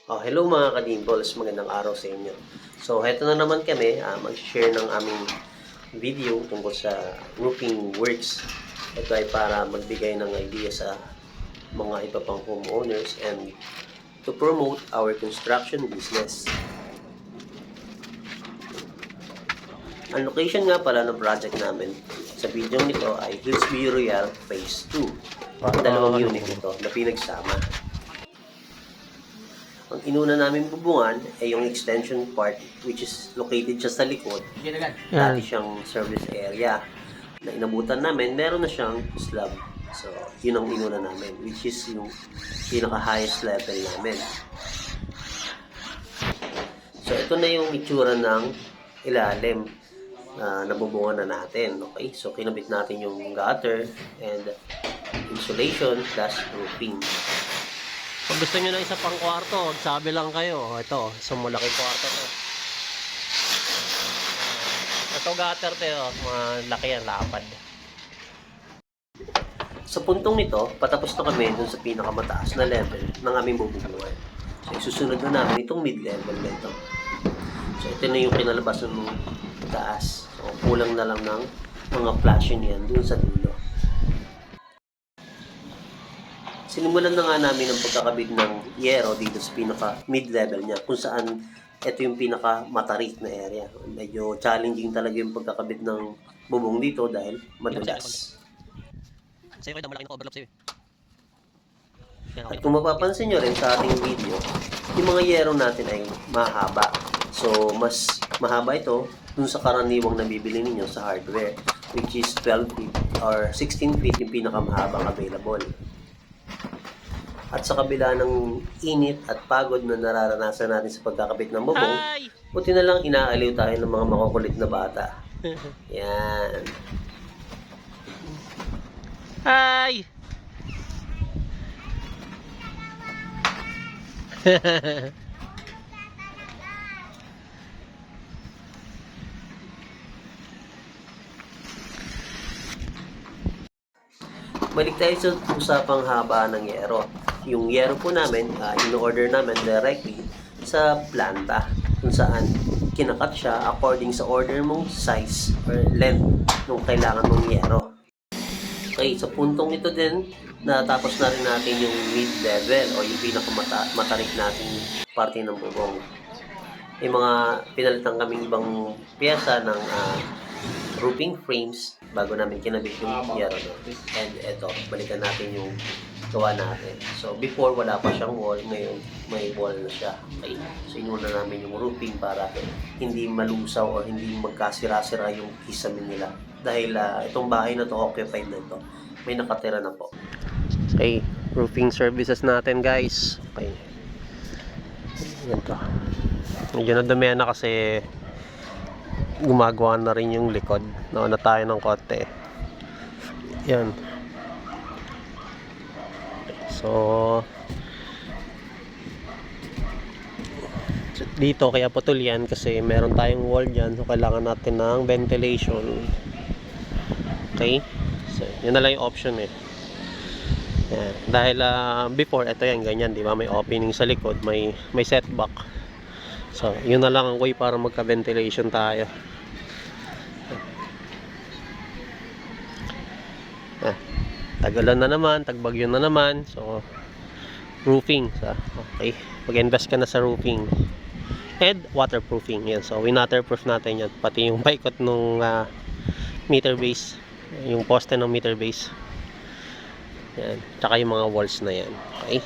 Hello mga ka-Dimpols, magandang araw sa inyo. So, heto na naman kami, mag-share ng aming video tungkol sa roofing works. Ito ay para magbigay ng idea sa mga iba pang homeowners and to promote our construction business. Ang location nga pala ng project namin sa video nito ay Hillsview Royal Phase 2. Dalawang unit ito na pinagsama. Ang inuna namin bubungan ay yung extension part which is located siya sa likod. Dati siyang service area na inabutan namin, meron na siyang slab. So, yun ang inuna namin which is yung pinaka-highest level namin. So, ito na yung itsura ng ilalim na nabubungan na natin. Okay? So, kinabit natin yung gutter and insulation plus roofing. Kung gusto nyo ng isa pang kwarto, sabi lang kayo. Ito, isang malaking kwarto to. Ito gutter to, malaki yan, lapad. Sa puntong nito, patapos na kami dun sa pinakamataas na level ng aming bubungan. So, isusunod na namin itong mid-level na ito. So, ito na yung kinalabasan ng taas. So, kulang na lang ng mga flashing yan dun sa dulo. Sinimulan na nga namin ang pagkakabit ng yero dito sa pinaka mid-level niya kung saan ito yung pinaka matarik na area. Medyo challenging talaga yung pagkakabit ng bubong dito dahil madulas. At kung mapapansin nyo rin sa ating video, yung mga yero natin ay mahaba. So mas mahaba ito dun sa karaniwang nabibili ninyo sa hardware which is 12 feet or 16 feet yung pinakamahabang available. At sa kabila ng init at pagod na nararanasan natin sa pagkakabit ng bubong, buti na lang inaaliw tayo ng mga makukulit na bata. Yan. Hi! Balik tayo sa usapang haba ng yero. Yung yero po namin, in-order namin directly sa planta kung saan kinakat siya according sa order mong size or length nung kailangan mong yero. Okay, sa puntong ito din, natapos na rin natin yung mid-level o yung pinakamatarik nating parte ng bubong. Yung mga pinalitan kaming ibang piyesa ng roofing frames bago namin kinabit yung yero. And eto, balikan natin yung gawa natin. So, before wala pa siyang wall, ngayon may wall na siya. Okay? So, inuna namin yung roofing para hindi malusaw o hindi magkasira-sira yung kisame nila. Dahil itong bahay na to, occupied na ito. May nakatira na po. Okay, roofing services natin guys. Okay. Ito. Medyo nadumihan na kasi gumagawa na rin yung likod. Nauna tayo ng konti. Yan. So dito kaya putol yan kasi meron tayong wall dyan, so kailangan natin ng ventilation. Okay, so yun na lang yung option eh. Yan. Dahil before ito yan ganyan, di ba, may opening sa likod, may setback. So yun na lang ang way para magka ventilation tayo. Tagalan na naman, tagbagyo na naman. So, roofing. So, okay. Mag-invest ka na sa roofing. And waterproofing. Yan. So, winaterproof natin yan. Pati yung paikot nung meter base. Yung poste ng meter base. Yan. Tsaka yung mga walls na yan. Okay.